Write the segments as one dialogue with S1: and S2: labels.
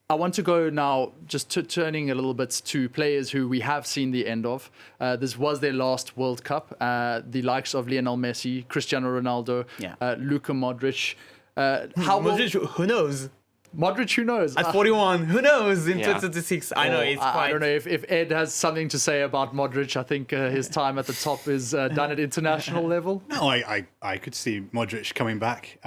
S1: I want to go now just turning a little bit to players who we have seen the end of. This was their last World Cup. The likes of Lionel Messi, Cristiano Ronaldo, Luka Modric.
S2: Modric, who knows?
S1: Modric, who knows?
S2: At 41, who knows in 2026? I know it's quite...
S1: I don't know if Ed has something to say about Modric. I think his time at the top is done at international level.
S3: No, I could see Modric coming back.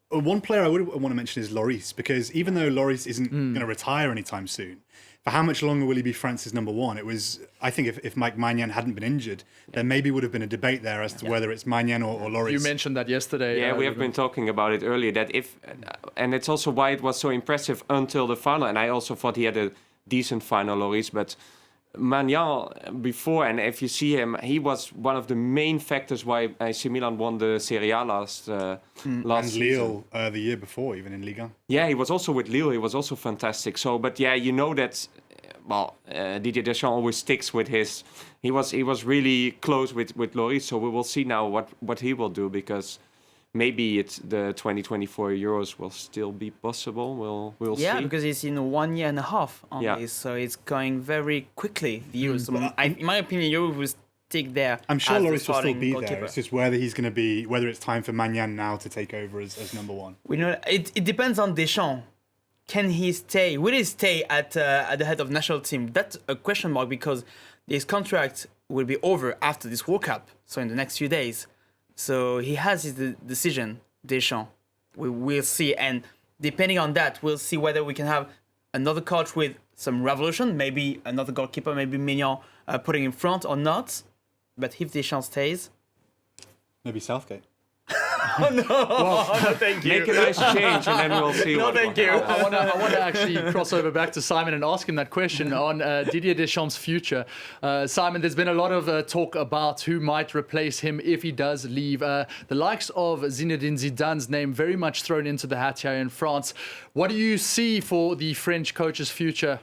S3: One player I would want to mention is Lloris, because even though Lloris isn't going to retire anytime soon, for how much longer will he be France's number one? It was, I think, if Mike Maignan hadn't been injured, there maybe would have been a debate there as to whether it's Maignan or Lloris.
S1: You mentioned that yesterday.
S4: Yeah, we have been talking about it earlier. That and it's also why it was so impressive until the final. And I also thought he had a decent final, Lloris, but Maignan before, and if you see him, he was one of the main factors why AC Milan won the Serie A last
S3: and Lille the year before, even in Liga.
S4: Yeah, he was also with Lille. He was also fantastic. So, but yeah, you know that. Well, Didier Deschamps always sticks with his. He was really close with Lloris. So we will see now what he will do, because maybe the 2024 Euros will still be possible. We'll see.
S2: Yeah, because it's in 1 year and a half on this, so it's going very quickly. The Euros, in my opinion, Euros will stick there.
S3: I'm sure Lloris will still be
S2: goalkeeper.
S3: there. It's just whether he's going to be, whether it's time for Maignan now to take over as number one.
S2: We know it depends on Deschamps. Can he stay? Will he stay at the head of national team? That's a question mark, because his contract will be over after this World Cup, so in the next few days. So he has his decision, Deschamps. We will see, and depending on that, we'll see whether we can have another coach with some revolution, maybe another goalkeeper, maybe Maignan putting in front or not. But if Deschamps stays,
S3: maybe Southgate.
S2: Oh no, no, thank you.
S4: Make a nice change, and then we'll see.
S2: No, thank you.
S1: I want to actually cross over back to Simon and ask him that question on Didier Deschamps' future. Simon, there's been a lot of talk about who might replace him if he does leave. The likes of Zinedine Zidane's name very much thrown into the hat here in France. What do you see for the French coach's future?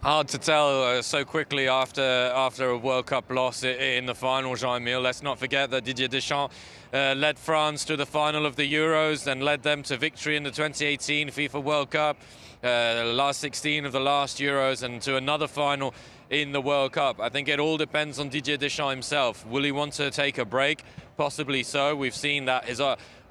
S5: Hard to tell so quickly after a World Cup loss in the final, Jean-Emile. Let's not forget that Didier Deschamps led France to the final of the Euros and led them to victory in the 2018 FIFA World Cup, the last 16 of the last Euros, and to another final in the World Cup. I think it all depends on Didier Deschamps himself. Will he want to take a break? Possibly so. We've seen that his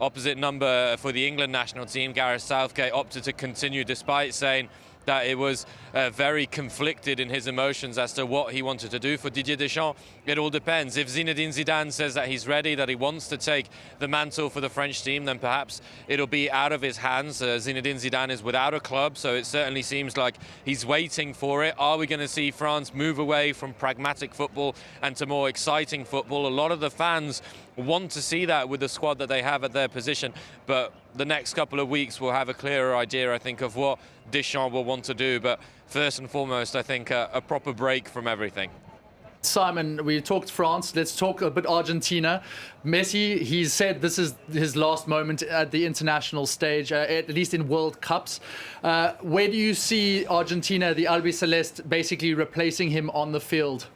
S5: opposite number for the England national team, Gareth Southgate, opted to continue despite saying that it was very conflicted in his emotions as to what he wanted to do. For Didier Deschamps, it all depends. If Zinedine Zidane says that he's ready, that he wants to take the mantle for the French team, then perhaps it'll be out of his hands. Zinedine Zidane is without a club, so it certainly seems like he's waiting for it. Are we going to see France move away from pragmatic football and to more exciting football? A lot of the fans want to see that with the squad that they have at their position, but the next couple of weeks we'll have a clearer idea, I think, of what Deschamps will want to do. But first and foremost, I think a proper break from everything.
S1: Simon, we talked France. Let's talk a bit Argentina. Messi, he's said this is his last moment at the international stage, at least in World Cups. Where do you see Argentina, the Albiceleste, basically replacing him on the field?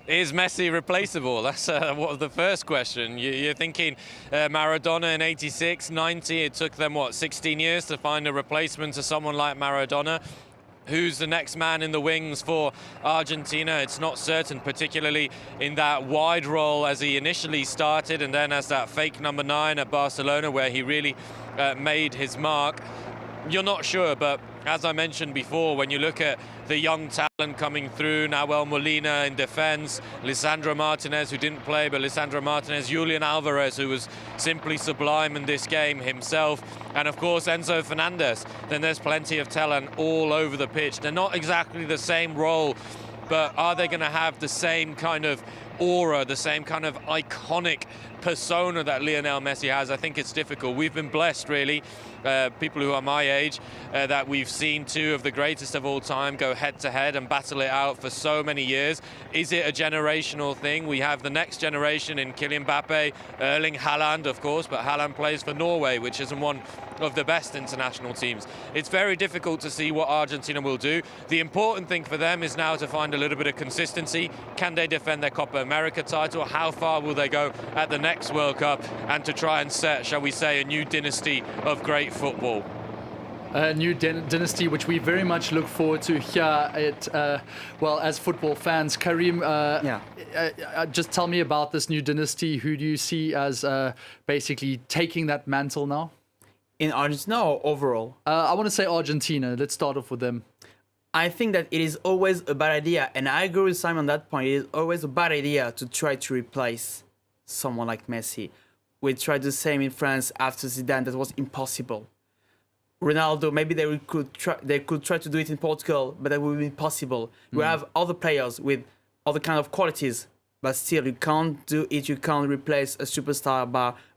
S5: Is Messi replaceable? That's what was the first question. You're thinking Maradona in 86, 90. It took them, 16 years to find a replacement to someone like Maradona. Who's the next man in the wings for Argentina? It's not certain, particularly in that wide role as he initially started and then as that fake number 9 at Barcelona, where he really made his mark. You're not sure, but as I mentioned before, when you look at the young talent coming through, Nahuel Molina in defense, Lisandro Martinez, who didn't play, but Lisandro Martinez, Julian Alvarez, who was simply sublime in this game himself, and of course Enzo Fernandez, then there's plenty of talent all over the pitch. They're not exactly the same role, but are they going to have the same kind of aura, the same kind of iconic persona that Lionel Messi has? I think it's difficult. We've been blessed, really, people who are my age, that we've seen two of the greatest of all time go head-to-head and battle it out for so many years. Is it a generational thing? We have the next generation in Kylian Mbappe, Erling Haaland, of course, but Haaland plays for Norway, which isn't one of the best international teams. It's very difficult to see what Argentina will do. The important thing for them is now to find find a little bit of consistency? Can they defend their Copa America title? How far will they go at the next World Cup? And to try and set, shall we say, a new dynasty of great football?
S1: A new dynasty, which we very much look forward to here at, well, as football fans. Karim, just tell me about this new dynasty. Who do you see as basically taking that mantle now?
S2: In Argentina or overall?
S1: I want to say Argentina. Let's start off with them.
S2: I think that it is always a bad idea, and I agree with Simon on that point. It is always a bad idea to try to replace someone like Messi. We tried the same in France after Zidane. That was impossible. Ronaldo, maybe they could try to do it in Portugal, but that would be impossible. We have other players with other kind of qualities, but still you can't do it. You can't replace a superstar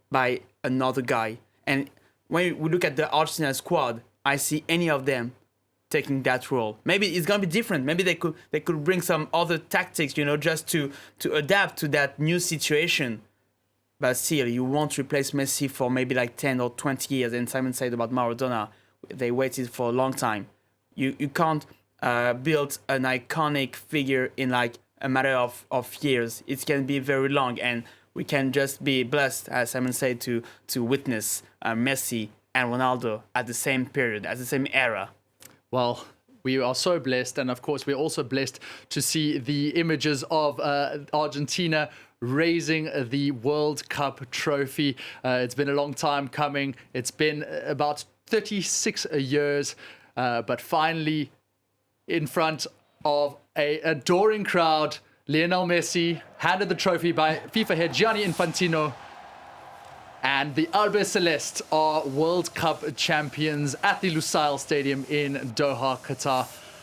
S2: by another guy. And when we look at the Argentina squad, I see any of them taking that role. Maybe it's gonna be different. Maybe they could bring some other tactics, just to adapt to that new situation. But still, you won't replace Messi for maybe like 10 or 20 years. And Simon said about Maradona, they waited for a long time. You can't build an iconic figure in like a matter of years. It can be very long, and we can just be blessed, as Simon said, to witness Messi and Ronaldo at the same period, at the same era.
S1: Well, we are so blessed, and of course we're also blessed to see the images of Argentina raising the World Cup trophy. It's been a long time coming. It's been about 36 years, but finally in front of an adoring crowd, Lionel Messi handed the trophy by FIFA head Gianni Infantino. And the Albi Celeste are World Cup champions at the Lusail Stadium in Doha, Qatar.